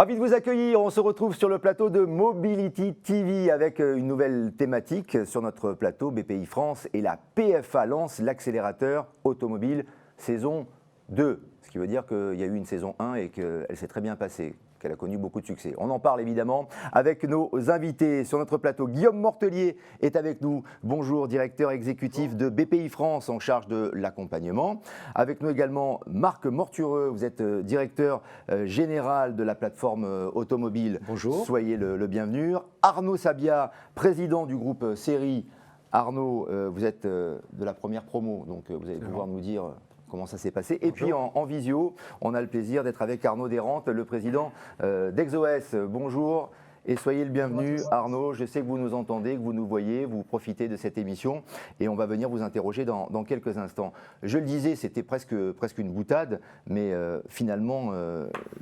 Ravi de vous accueillir, on se retrouve sur le plateau de Mobility TV avec une nouvelle thématique sur notre plateau. BPI France et la PFA lance l'accélérateur automobile saison 2. Ce qui veut dire qu'il y a eu une saison 1 et qu'elle s'est très bien passée, qu'elle a connu beaucoup de succès. On en parle évidemment avec nos invités sur notre plateau. Guillaume Mortellier est avec nous. Bonjour, directeur exécutif de BPI France en charge de l'accompagnement. Avec nous également Marc Mortureux, vous êtes directeur général de la plateforme automobile. Bonjour. Soyez le bienvenu. Arnaud Sabia, président du groupe Série. Arnaud, vous êtes de la première promo, donc vous allez pouvoir nous dire comment ça s'est passé. Et puis en visio, on a le plaisir d'être avec Arnaud Desrantes, le président d'Exos. Bonjour et soyez le bienvenu. Arnaud, je sais que vous nous entendez, que vous nous voyez, vous profitez de cette émission et on va venir vous interroger dans quelques instants. Je le disais, c'était presque une boutade, mais finalement,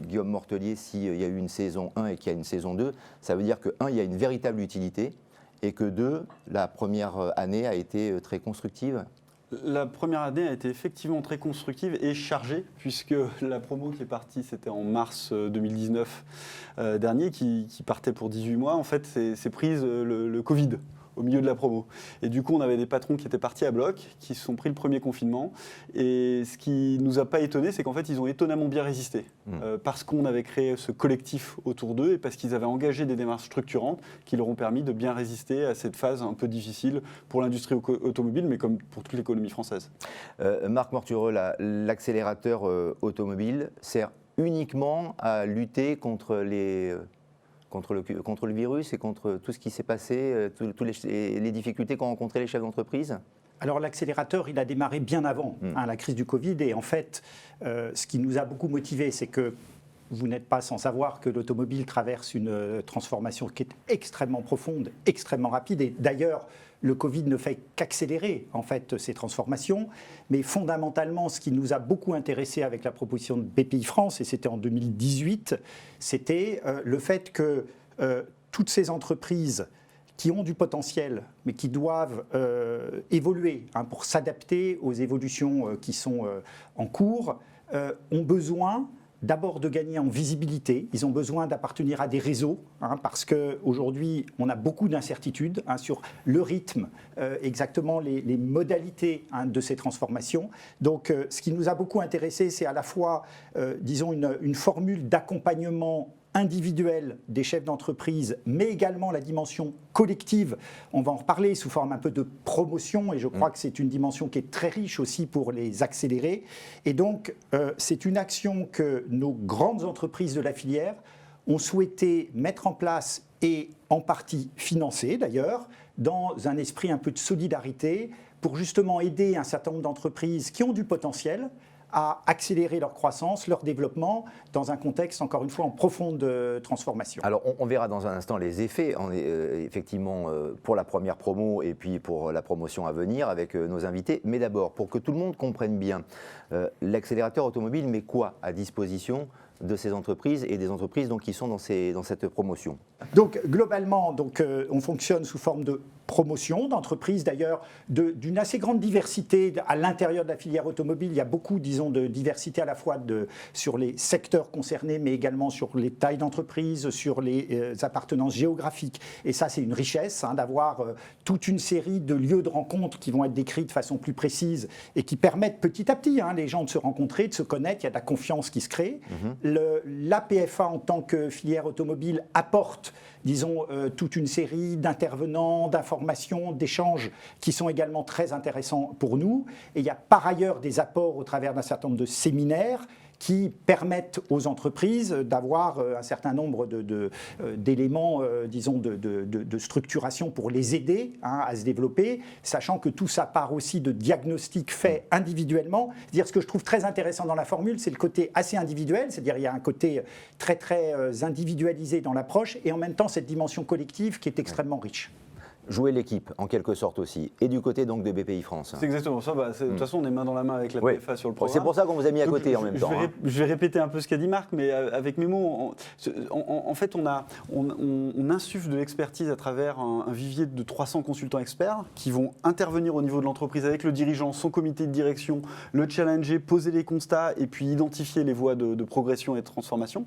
Guillaume Mortellier, s'il y a eu une saison 1 et qu'il y a une saison 2, ça veut dire que 1, il y a une véritable utilité et que 2, la première année a été très constructive. La première année a été effectivement très constructive et chargée, puisque la promo qui est partie, c'était en mars 2019 dernier, qui partait pour 18 mois. En fait, c'est prise le Covid au milieu de la promo. Et du coup, on avait des patrons qui étaient partis à bloc, qui se sont pris le premier confinement. Et ce qui nous a pas étonné, c'est qu'en fait, ils ont étonnamment bien résisté. Parce qu'on avait créé ce collectif autour d'eux et parce qu'ils avaient engagé des démarches structurantes qui leur ont permis de bien résister à cette phase un peu difficile pour l'industrie automobile, mais comme pour toute l'économie française. Marc Mortureux, l'accélérateur automobile sert uniquement à lutter contre le virus et contre tout ce qui s'est passé, toutes les difficultés qu'ont rencontrées les chefs d'entreprise? Alors l'accélérateur, il a démarré bien avant la crise du Covid. Et en fait, ce qui nous a beaucoup motivés, c'est que vous n'êtes pas sans savoir que l'automobile traverse une transformation qui est extrêmement profonde, extrêmement rapide. Et d'ailleurs, le Covid ne fait qu'accélérer en fait ces transformations. Mais fondamentalement, ce qui nous a beaucoup intéressé avec la proposition de BPI France, et c'était en 2018, c'était le fait que toutes ces entreprises qui ont du potentiel, mais qui doivent évoluer pour s'adapter aux évolutions qui sont en cours, ont besoin d'abord de gagner en visibilité. Ils ont besoin d'appartenir à des réseaux, parce qu'aujourd'hui, on a beaucoup d'incertitudes sur le rythme, exactement les modalités de ces transformations. Donc, ce qui nous a beaucoup intéressé, c'est à la fois, disons, une formule d'accompagnement individuelle des chefs d'entreprise, mais également la dimension collective. On va en reparler sous forme un peu de promotion et je crois que c'est une dimension qui est très riche aussi pour les accélérer. Et donc, c'est une action que nos grandes entreprises de la filière ont souhaité mettre en place et en partie financer d'ailleurs, dans un esprit un peu de solidarité pour justement aider un certain nombre d'entreprises qui ont du potentiel à accélérer leur croissance, leur développement, dans un contexte, encore une fois, en profonde transformation. Alors, on verra dans un instant les effets, effectivement, pour la première promo et puis pour la promotion à venir avec nos invités. Mais d'abord, pour que tout le monde comprenne bien, l'accélérateur automobile met quoi à disposition de ces entreprises et des entreprises donc, qui sont dans cette promotion? Donc, globalement, on fonctionne sous forme de promotion d'entreprises, d'ailleurs, d'une assez grande diversité à l'intérieur de la filière automobile. Il y a beaucoup, disons, de diversité à la fois sur les secteurs concernés, mais également sur les tailles d'entreprise, sur les appartenances géographiques. Et ça, c'est une richesse d'avoir toute une série de lieux de rencontre qui vont être décrits de façon plus précise et qui permettent petit à petit les gens de se rencontrer, de se connaître. Il y a de la confiance qui se crée. La PFA, en tant que filière automobile, apporte, disons, toute une série d'intervenants, d'informations, d'échanges qui sont également très intéressants pour nous. Et il y a par ailleurs des apports au travers d'un certain nombre de séminaires qui permettent aux entreprises d'avoir un certain nombre d'éléments, disons, de structuration pour les aider à se développer, sachant que tout ça part aussi de diagnostics faits individuellement. C'est-à-dire, ce que je trouve très intéressant dans la formule, c'est le côté assez individuel, c'est-à-dire il y a un côté très, très individualisé dans l'approche, et en même temps cette dimension collective qui est extrêmement riche. jouer l'équipe, en quelque sorte aussi, et du côté donc de BPI France. C'est exactement ça. De toute façon, on est main dans la main avec la PFA sur le programme. C'est pour ça qu'on vous a mis à côté en même temps. Je vais répéter un peu ce qu'a dit Marc, mais avec mes mots, en fait, on insuffle de l'expertise à travers un vivier de 300 consultants experts qui vont intervenir au niveau de l'entreprise avec le dirigeant, son comité de direction, le challenger, poser les constats et puis identifier les voies de progression et de transformation.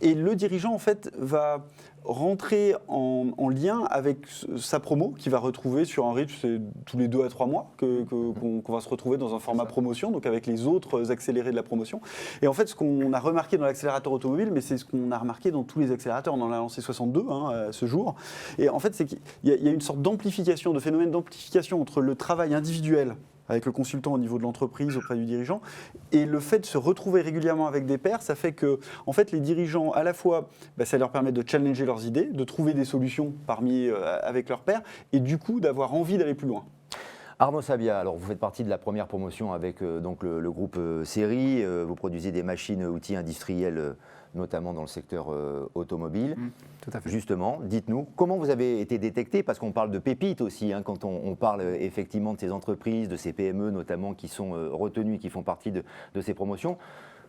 Et le dirigeant, en fait, va rentrer en lien avec sa promo qui va retrouver sur un rythme, c'est tous les 2 à 3 mois qu'on va se retrouver dans un format promotion, donc avec les autres accélérés de la promotion. Et en fait, ce qu'on a remarqué dans l'accélérateur automobile, mais c'est ce qu'on a remarqué dans tous les accélérateurs, on en a lancé 62 à ce jour, et en fait, c'est qu'il y a une sorte d'amplification, de phénomène d'amplification entre le travail individuel avec le consultant au niveau de l'entreprise, auprès du dirigeant. Et le fait de se retrouver régulièrement avec des pairs, ça fait que en fait, les dirigeants, à la fois, ça leur permet de challenger leurs idées, de trouver des solutions avec leurs pairs, et du coup, d'avoir envie d'aller plus loin. Arnaud Sabia, alors vous faites partie de la première promotion avec donc le groupe Série. Vous produisez des machines, outils industriels, notamment dans le secteur automobile. Tout à fait. Justement, dites-nous, comment vous avez été détecté? Parce qu'on parle de pépites aussi, quand on parle effectivement de ces entreprises, de ces PME notamment qui sont retenues, qui font partie de ces promotions.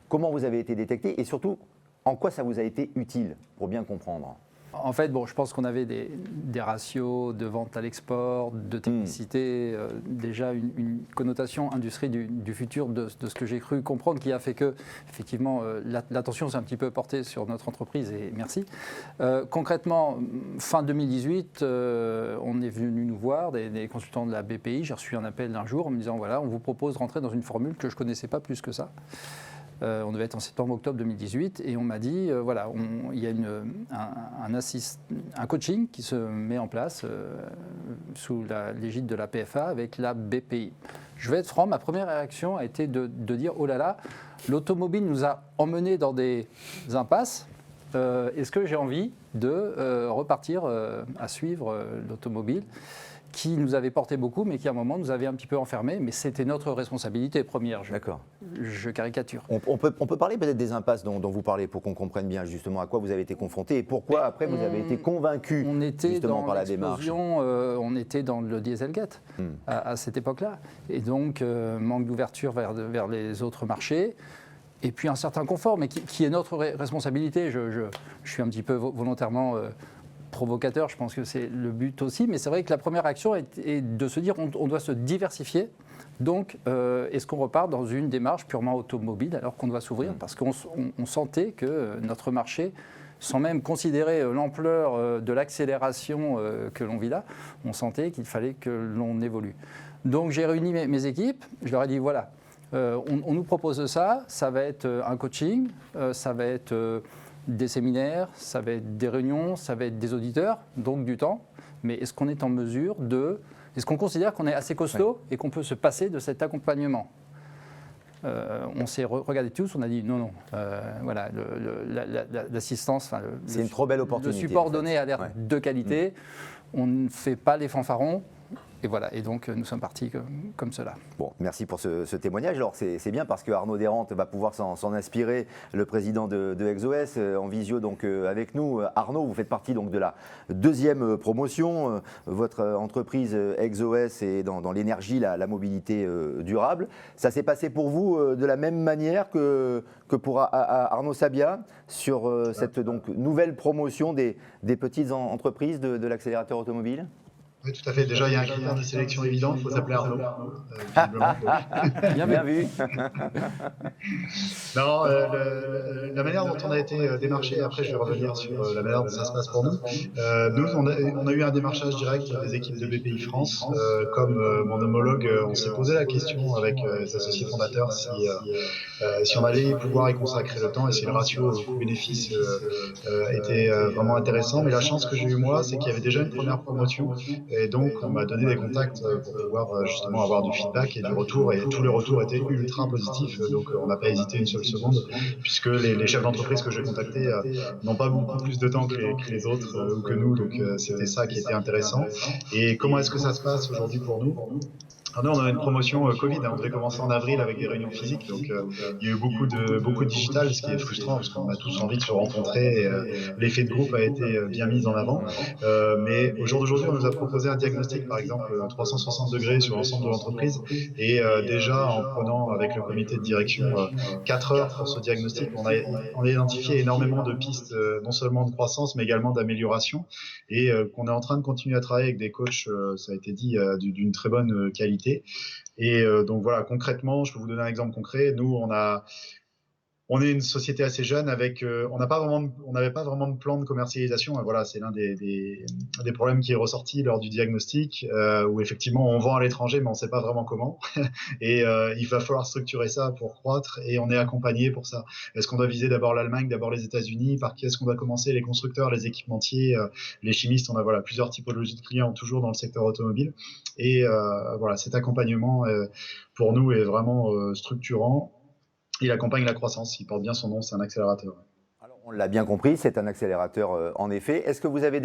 Comment vous avez été détecté et surtout, en quoi ça vous a été utile pour bien comprendre? En fait, je pense qu'on avait des ratios de vente à l'export, de technicité, déjà une connotation industrie du futur de ce que j'ai cru comprendre, qui a fait que, effectivement, l'attention s'est un petit peu portée sur notre entreprise, et merci. Concrètement, fin 2018, on est venu nous voir, des consultants de la BPI. J'ai reçu un appel d'un jour en me disant, voilà, on vous propose de rentrer dans une formule que je ne connaissais pas plus que ça. On devait être en septembre-octobre 2018 et on m'a dit, voilà, il y a un coaching qui se met en place sous l'égide de la PFA avec la BPI. Je vais être franc, ma première réaction a été de dire, oh là là, l'automobile nous a emmenés dans des impasses. Est-ce que j'ai envie de repartir à suivre l'automobile qui nous avait porté beaucoup, mais qui à un moment nous avait un petit peu enfermés, mais c'était notre responsabilité première. D'accord. Je caricature. On peut parler peut-être des impasses dont vous parlez pour qu'on comprenne bien justement à quoi vous avez été confronté et pourquoi après vous avez été convaincu justement par la démarche. On était dans le Dieselgate à cette époque-là, et donc manque d'ouverture vers les autres marchés. Et puis un certain confort, mais qui est notre responsabilité. Je suis un petit peu volontairement provocateur, je pense que c'est le but aussi, mais c'est vrai que la première action est de se dire on doit se diversifier. Donc, est-ce qu'on repart dans une démarche purement automobile alors qu'on doit s'ouvrir? Parce qu'on sentait que notre marché, sans même considérer l'ampleur de l'accélération que l'on vit là, on sentait qu'il fallait que l'on évolue. Donc, j'ai réuni mes équipes, je leur ai dit voilà, on nous propose ça, ça va être un coaching, ça va être des séminaires, ça va être des réunions, ça va être des auditeurs, donc du temps. Mais est-ce qu'on est en mesure est-ce qu'on considère qu'on est assez costaud et qu'on peut se passer de cet accompagnement? On s'est regardé tous, on a dit non, voilà, l'assistance, c'est une trop belle opportunité. Le support donné a l'air de qualité, on ne fait pas les fanfarons. Et voilà, et donc nous sommes partis comme cela. Bon, merci pour ce témoignage. Alors c'est bien parce que Arnaud Desrantes va pouvoir s'en inspirer, le président de ExoS, en visio donc avec nous. Arnaud, vous faites partie donc de la deuxième promotion. Votre entreprise ExoS est dans l'énergie, la mobilité durable. Ça s'est passé pour vous de la même manière que pour Arnaud Sabia sur cette donc nouvelle promotion des petites entreprises de l'accélérateur automobile? Oui, tout à fait. Déjà, il y a un critère de sélection évident, il faut s'appeler Arnaud. Bien vu. Non, la manière dont on a été démarché, après je vais revenir sur la manière dont ça se passe pour nous. Nous, on a eu un démarchage direct des équipes de BPI France. Comme mon homologue, on s'est posé la question avec les associés fondateurs si on allait pouvoir y consacrer le temps et si le ratio bénéfice était vraiment intéressant. Mais la chance que j'ai eue moi, c'est qu'il y avait déjà une première promotion. Et donc, on m'a donné des contacts pour pouvoir justement avoir du feedback et du retour. Et tous les retours étaient ultra positifs. Donc, on n'a pas hésité une seule seconde, puisque les chefs d'entreprise que j'ai contactés n'ont pas beaucoup plus de temps que les autres ou que nous. Donc, c'était ça qui était intéressant. Et comment est-ce que ça se passe aujourd'hui pour nous ? Nous, on a une promotion Covid. On devait commencer en avril avec des réunions physiques. Donc, il y a eu beaucoup de digital, ce qui est frustrant parce qu'on a tous envie de se rencontrer. Et, l'effet de groupe a été bien mis en avant. Mais au jour d'aujourd'hui, on nous a proposé un diagnostic, par exemple, à 360 degrés sur l'ensemble de l'entreprise. Et déjà, en prenant avec le comité de direction 4 heures pour ce diagnostic, on a identifié énormément de pistes, non seulement de croissance, mais également d'amélioration. Et qu'on est en train de continuer à travailler avec des coachs, ça a été dit, d'une très bonne qualité. Et donc voilà, concrètement, je peux vous donner un exemple concret. Nous, on est une société assez jeune avec, on n'avait pas vraiment de plan de commercialisation. Et voilà, c'est l'un des problèmes qui est ressorti lors du diagnostic, où effectivement on vend à l'étranger, mais on ne sait pas vraiment comment. Et il va falloir structurer ça pour croître, et on est accompagné pour ça. Est-ce qu'on doit viser d'abord l'Allemagne, d'abord les États-Unis? Par qui est-ce qu'on doit commencer? Les constructeurs, les équipementiers, les chimistes. On a voilà plusieurs typologies de clients toujours dans le secteur automobile. Et voilà, cet accompagnement pour nous est vraiment structurant. Il accompagne la croissance, il porte bien son nom, c'est un accélérateur. Alors, on l'a bien compris, c'est un accélérateur en effet. Est-ce que vous avez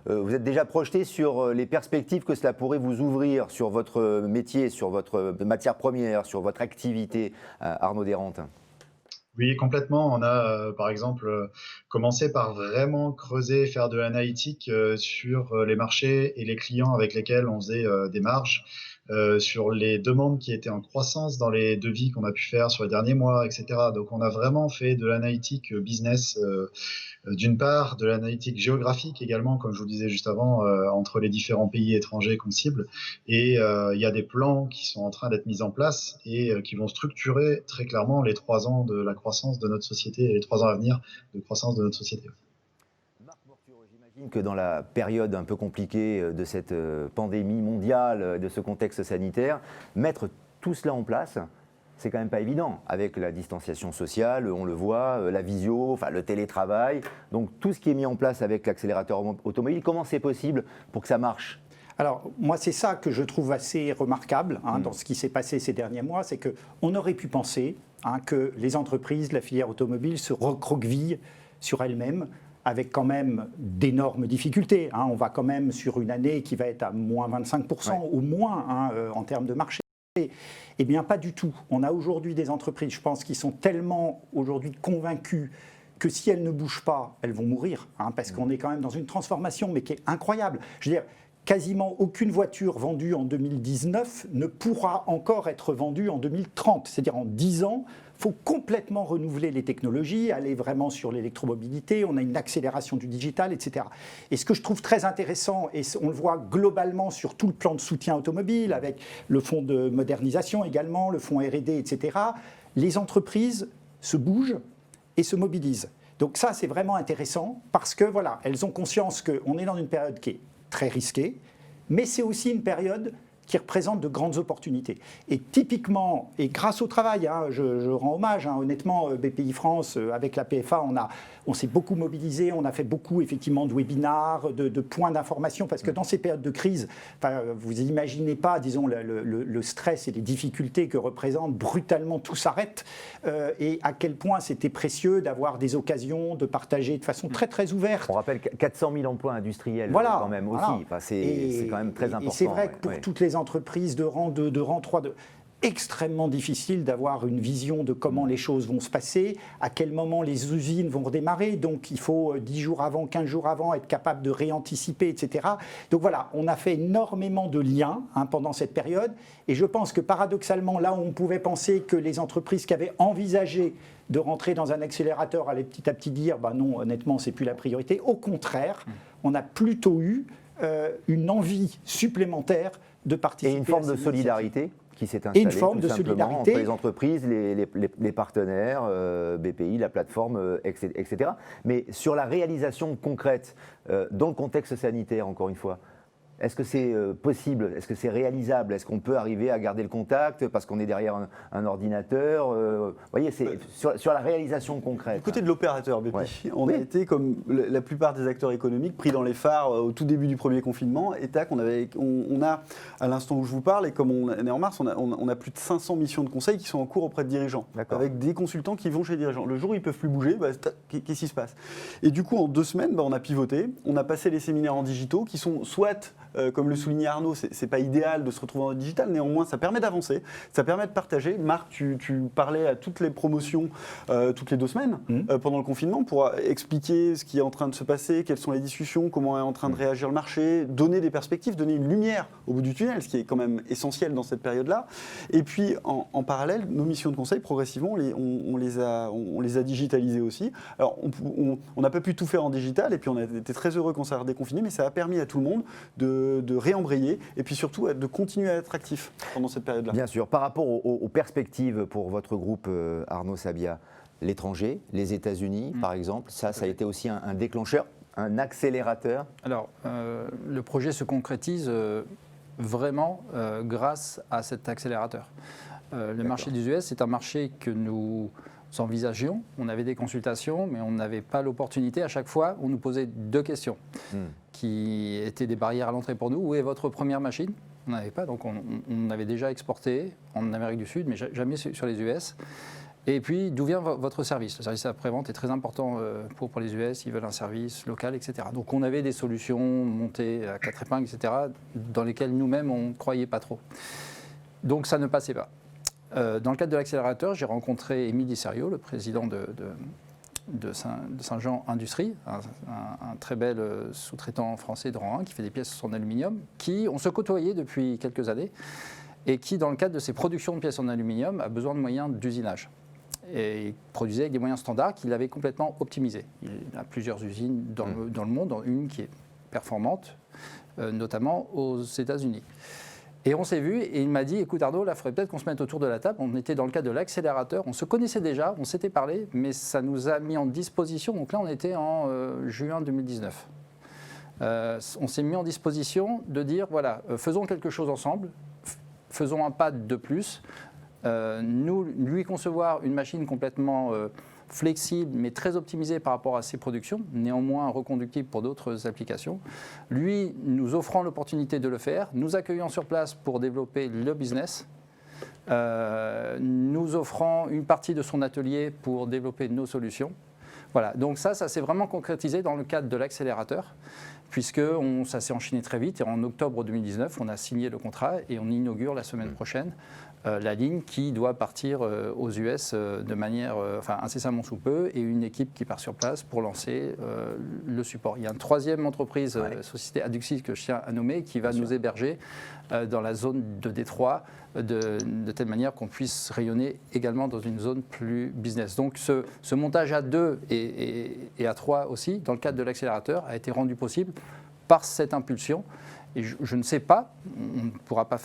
vous êtes déjà projeté sur les perspectives que cela pourrait vous ouvrir sur votre métier, sur votre matière première, sur votre activité, Arnaud Desrantes? Oui, complètement. On a, par exemple, commencé par vraiment creuser, faire de l'analytique sur les marchés et les clients avec lesquels on faisait des marges. Sur les demandes qui étaient en croissance dans les devis qu'on a pu faire sur les derniers mois, etc. Donc, on a vraiment fait de l'analytique business, d'une part, de l'analytique géographique également, comme je vous disais juste avant, entre les différents pays étrangers qu'on cible. Et il y a des plans qui sont en train d'être mis en place et qui vont structurer très clairement les 3 ans de la croissance de notre société et les 3 ans à venir de croissance de notre société. J'imagine que dans la période un peu compliquée de cette pandémie mondiale, de ce contexte sanitaire, mettre tout cela en place, c'est quand même pas évident. Avec la distanciation sociale, on le voit, la visio, enfin le télétravail, donc tout ce qui est mis en place avec l'accélérateur automobile, comment c'est possible pour que ça marche? Alors, moi, c'est ça que je trouve assez remarquable dans ce qui s'est passé ces derniers mois, c'est qu'on aurait pu penser que les entreprises, la filière automobile se recroquevillent sur elles-mêmes, avec quand même d'énormes difficultés. On va quand même sur une année qui va être à moins 25% au moins en termes de marché. Eh bien, pas du tout. On a aujourd'hui des entreprises, je pense, qui sont tellement aujourd'hui convaincues que si elles ne bougent pas, elles vont mourir, parce qu'on est quand même dans une transformation, mais qui est incroyable. Je veux dire, quasiment aucune voiture vendue en 2019 ne pourra encore être vendue en 2030. C'est-à-dire en 10 ans, il faut complètement renouveler les technologies, aller vraiment sur l'électromobilité, on a une accélération du digital, etc. Et ce que je trouve très intéressant, et on le voit globalement sur tout le plan de soutien automobile, avec le fonds de modernisation également, le fonds R&D, etc., les entreprises se bougent et se mobilisent. Donc ça, c'est vraiment intéressant, parce que voilà, elles ont conscience qu'on est dans une période qui est très risquée, mais c'est aussi une période qui représente de grandes opportunités. Et typiquement, et grâce au travail, je rends hommage, honnêtement, BPI France, avec la PFA, on s'est beaucoup mobilisé, on a fait beaucoup effectivement de webinars, de points d'information, parce que dans ces périodes de crise, vous n'imaginez pas, disons, le stress et les difficultés que représente, brutalement tout s'arrête, et à quel point c'était précieux d'avoir des occasions de partager de façon très très ouverte. On rappelle 400 000 emplois industriels quand même aussi, c'est quand même très important. Et c'est vrai que pour toutes les entreprises de rang 2, de rang 3, extrêmement difficile d'avoir une vision de comment les choses vont se passer, à quel moment les usines vont redémarrer. Donc il faut 10 jours avant, 15 jours avant être capable de réanticiper, etc. Donc voilà, on a fait énormément de liens pendant cette période. Et je pense que paradoxalement, là où on pouvait penser que les entreprises qui avaient envisagé de rentrer dans un accélérateur allaient petit à petit dire non, honnêtement, c'est plus la priorité. Au contraire, on a plutôt eu une envie supplémentaire de participer. Et une forme de solidarité qui s'est installée entre les entreprises, les partenaires, BPI, la plateforme, etc. Mais sur la réalisation concrète, dans le contexte sanitaire, encore une fois, est-ce que c'est possible? Est-ce que c'est réalisable? Est-ce qu'on peut arriver à garder le contact parce qu'on est derrière un ordinateur? Vous voyez, c'est sur la réalisation concrète. Du côté de l'opérateur BPI, on a été, comme la plupart des acteurs économiques, pris dans les phares au tout début du premier confinement. Et tac, on a, à l'instant où je vous parle, et comme on est en mars, on a plus de 500 missions de conseil qui sont en cours auprès de dirigeants, avec des consultants qui vont chez les dirigeants. Le jour où ils ne peuvent plus bouger, qu'est-ce qui se passe? Et du coup, en 2 semaines, on a pivoté, on a passé les séminaires en digitaux qui sont soit comme le soulignait Arnaud, c'est pas idéal de se retrouver en digital. Néanmoins, ça permet d'avancer, ça permet de partager. Marc, tu parlais à toutes les promotions toutes les 2 semaines pendant le confinement pour expliquer ce qui est en train de se passer, quelles sont les discussions, comment est en train de réagir le marché, donner des perspectives, donner une lumière au bout du tunnel, ce qui est quand même essentiel dans cette période-là. Et puis, en parallèle, nos missions de conseil, progressivement, on les a digitalisées aussi. Alors, on n'a pas pu tout faire en digital, et puis on a été très heureux quand ça a déconfiné, mais ça a permis à tout le monde de réembrayer, et puis surtout de continuer à être actif pendant cette période-là. Bien sûr. Par rapport aux perspectives pour votre groupe, Arnaud Sabia, l'étranger, les États-Unis, par exemple, ça a été aussi un déclencheur, un accélérateur? Alors, le projet se concrétise vraiment grâce à cet accélérateur. Le marché des US, c'est un marché que nous envisagions. On avait des consultations, mais on n'avait pas l'opportunité. À chaque fois, on nous posait 2 questions qui étaient des barrières à l'entrée pour nous. Où est votre première machine? On n'avait pas, donc on avait déjà exporté en Amérique du Sud, mais jamais sur les US. Et puis, d'où vient votre service? Le service après-vente est très important pour les US, ils veulent un service local, etc. Donc on avait des solutions montées à 4 épingles, etc., dans lesquelles nous-mêmes, on ne croyait pas trop. Donc ça ne passait pas. Dans le cadre de l'accélérateur, j'ai rencontré Émile Disserio, le président de Saint-Jean Industrie, un très bel sous-traitant français de rang 1 qui fait des pièces en aluminium, qui on se côtoyait depuis quelques années et qui, dans le cadre de ses productions de pièces en aluminium, a besoin de moyens d'usinage. Et il produisait avec des moyens standards qu'il avait complètement optimisés. Il a plusieurs usines dans le monde, dont une qui est performante, notamment aux États-Unis. Et on s'est vu et il m'a dit, écoute Arnaud, là, il faudrait peut-être qu'on se mette autour de la table. On était dans le cadre de l'accélérateur, on se connaissait déjà, on s'était parlé, mais ça nous a mis en disposition. Donc là, on était en juin 2019. On s'est mis en disposition de dire, voilà, faisons quelque chose ensemble, faisons un pas de plus. Nous, lui concevoir une machine complètement flexible, mais très optimisée par rapport à ses productions, néanmoins reconductible pour d'autres applications. Lui, nous offrant l'opportunité de le faire, nous accueillant sur place pour développer le business, nous offrant une partie de son atelier pour développer nos solutions. Voilà, donc ça s'est vraiment concrétisé dans le cadre de l'accélérateur, puisque ça s'est enchaîné très vite. Et en octobre 2019, on a signé le contrat et on inaugure la semaine prochaine la ligne qui doit partir aux US de manière incessamment sous peu, et une équipe qui part sur place pour lancer le support. Il y a une 3e entreprise, société Aduxis, que je tiens à nommer, qui va nous héberger dans la zone de Détroit de telle manière qu'on puisse rayonner également dans une zone plus business. Donc ce montage à 2 et à 3 aussi, dans le cadre de l'accélérateur, a été rendu possible par cette impulsion. Et je ne sais pas, on ne pourra pas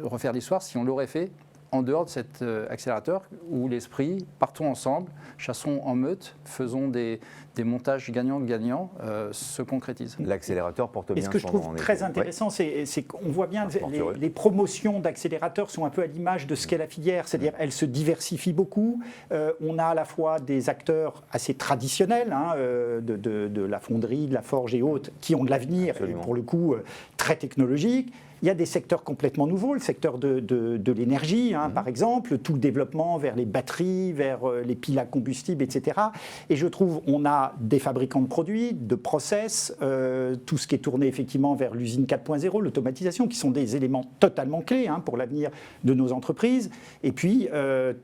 refaire l'histoire si on l'aurait fait en dehors de cet accélérateur où l'esprit, partons ensemble, chassons en meute, faisons des montages gagnants-gagnants, se concrétisent. L'accélérateur porte bien son nom. Et ce que je trouve très intéressant, c'est qu'on voit bien les promotions d'accélérateurs sont un peu à l'image de ce qu'est la filière, c'est-à-dire elle se diversifie beaucoup. On a à la fois des acteurs assez traditionnels, de la fonderie, de la forge et autres, qui ont de l'avenir, et pour le coup très technologiques. Il y a des secteurs complètement nouveaux, le secteur de l'énergie, par exemple, tout le développement vers les batteries, vers les piles à combustible, etc. Et je trouve on a des fabricants de produits, de process, tout ce qui est tourné effectivement vers l'usine 4.0, l'automatisation, qui sont des éléments totalement clés pour l'avenir de nos entreprises. Et puis,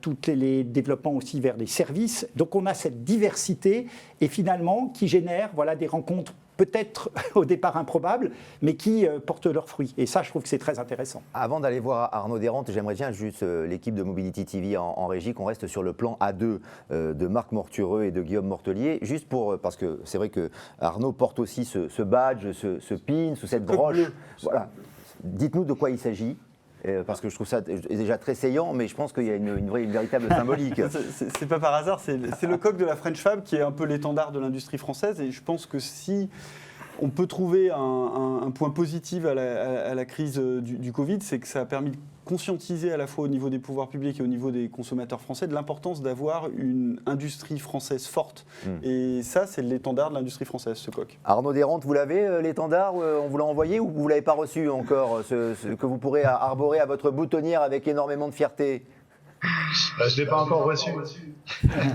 tous les développements aussi vers les services. Donc, on a cette diversité et finalement qui génère des rencontres peut-être au départ improbables, mais qui portent leurs fruits. Et ça, je trouve que c'est très intéressant. Avant d'aller voir Arnaud Desrentes, j'aimerais bien juste l'équipe de Mobility TV en régie, qu'on reste sur le plan A2 de Marc Mortureux et de Guillaume Mortelier, juste parce que c'est vrai que Arnaud porte aussi ce badge, ce pin, sous cette broche. Voilà. Dites-nous de quoi il s'agit. Parce que je trouve ça déjà très saillant, mais je pense qu'il y a une véritable symbolique. C'est pas par hasard, c'est le coq de la French Fab qui est un peu l'étendard de l'industrie française, et je pense que si on peut trouver un point positif à la crise du Covid, c'est que ça a permis de conscientiser à la fois au niveau des pouvoirs publics et au niveau des consommateurs français de l'importance d'avoir une industrie française forte. Et ça, c'est l'étendard de l'industrie française, ce coq. Arnaud Desrentes, vous l'avez, l'étendard? On vous l'a envoyé ou vous ne l'avez pas reçu encore, ce que vous pourrez arborer à votre boutonnière avec énormément de fierté? Je ne l'ai pas encore reçu.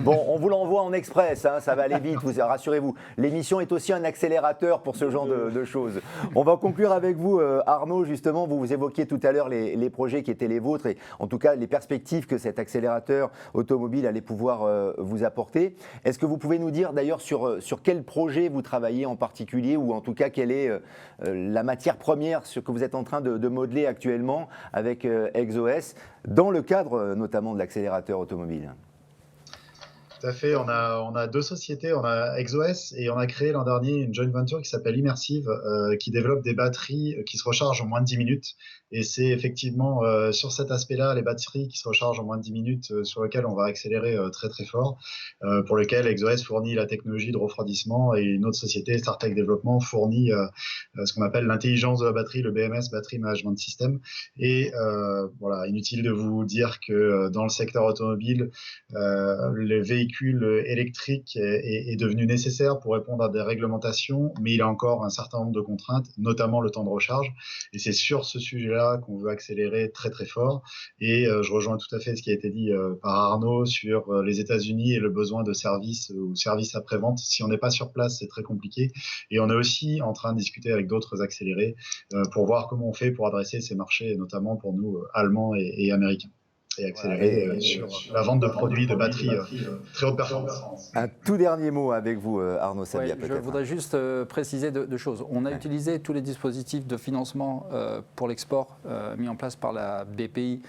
Bon, on vous l'envoie en express, hein, ça va aller vite, rassurez-vous. L'émission est aussi un accélérateur pour ce genre de choses. On va conclure avec vous, Arnaud, justement, vous évoquiez tout à l'heure les projets qui étaient les vôtres et en tout cas les perspectives que cet accélérateur automobile allait pouvoir vous apporter. Est-ce que vous pouvez nous dire d'ailleurs sur quel projet vous travaillez en particulier ou en tout cas quelle est la matière première que vous êtes en train de modeler actuellement avec EXOS dans le cadre notamment de l'accélérateur automobile? Tout à fait, on a deux sociétés, on a EXOS et on a créé l'an dernier une joint venture qui s'appelle Immersive, qui développe des batteries qui se rechargent en moins de 10 minutes. Et c'est effectivement sur cet aspect-là, les batteries qui se rechargent en moins de 10 minutes, sur lesquelles on va accélérer très très fort, pour lequel EXOS fournit la technologie de refroidissement et une autre société, StarTech Développement, fournit ce qu'on appelle l'intelligence de la batterie, le BMS, Battery Management System. Et voilà, inutile de vous dire que dans le secteur automobile, les véhicules électrique est devenu nécessaire pour répondre à des réglementations, mais il a encore un certain nombre de contraintes, notamment le temps de recharge. Et c'est sur ce sujet-là qu'on veut accélérer très très fort. Et je rejoins tout à fait ce qui a été dit par Arnaud sur les États-Unis et le besoin de services ou services après-vente. Si on n'est pas sur place, c'est très compliqué. Et on est aussi en train de discuter avec d'autres accélérés pour voir comment on fait pour adresser ces marchés, notamment pour nous, Allemands et Américains. Et accélérer sur la vente de produits de batteries très haute performance. Un tout dernier mot avec vous, Arnaud Sabia, peut-être. Je voudrais juste préciser deux choses. On a utilisé tous les dispositifs de financement pour l'export mis en place par la BPI,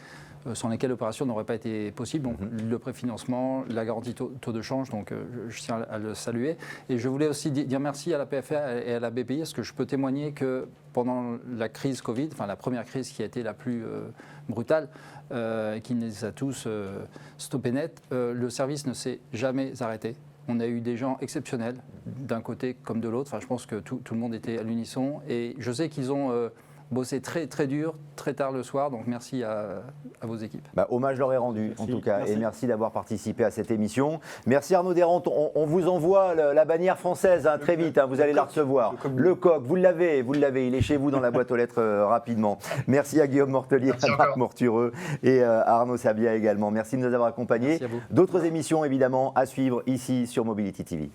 sans lesquels l'opération n'aurait pas été possible. Donc le préfinancement, la garantie taux de change, donc je tiens à le saluer. Et je voulais aussi dire merci à la PFA et à la BPI, parce que je peux témoigner que pendant la crise Covid, enfin la première crise qui a été la plus brutale, qui nous a tous stoppé net, le service ne s'est jamais arrêté. On a eu des gens exceptionnels, d'un côté comme de l'autre. Enfin, je pense que tout le monde était à l'unisson. Et je sais qu'ils ont bossé très, très dur, très tard le soir. Donc, merci à vos équipes. Hommage leur est rendu, en tout cas. Merci. Et merci d'avoir participé à cette émission. Merci Arnaud Desrantes. On vous envoie la bannière française très vite. Vous allez la recevoir. Le coq, vous l'avez. Il est chez vous dans la boîte aux lettres rapidement. Merci à Guillaume Mortelier, à Marc Mortureux et à Arnaud Sabia également. Merci de nous avoir accompagnés. D'autres émissions, évidemment, à suivre ici sur Mobility TV.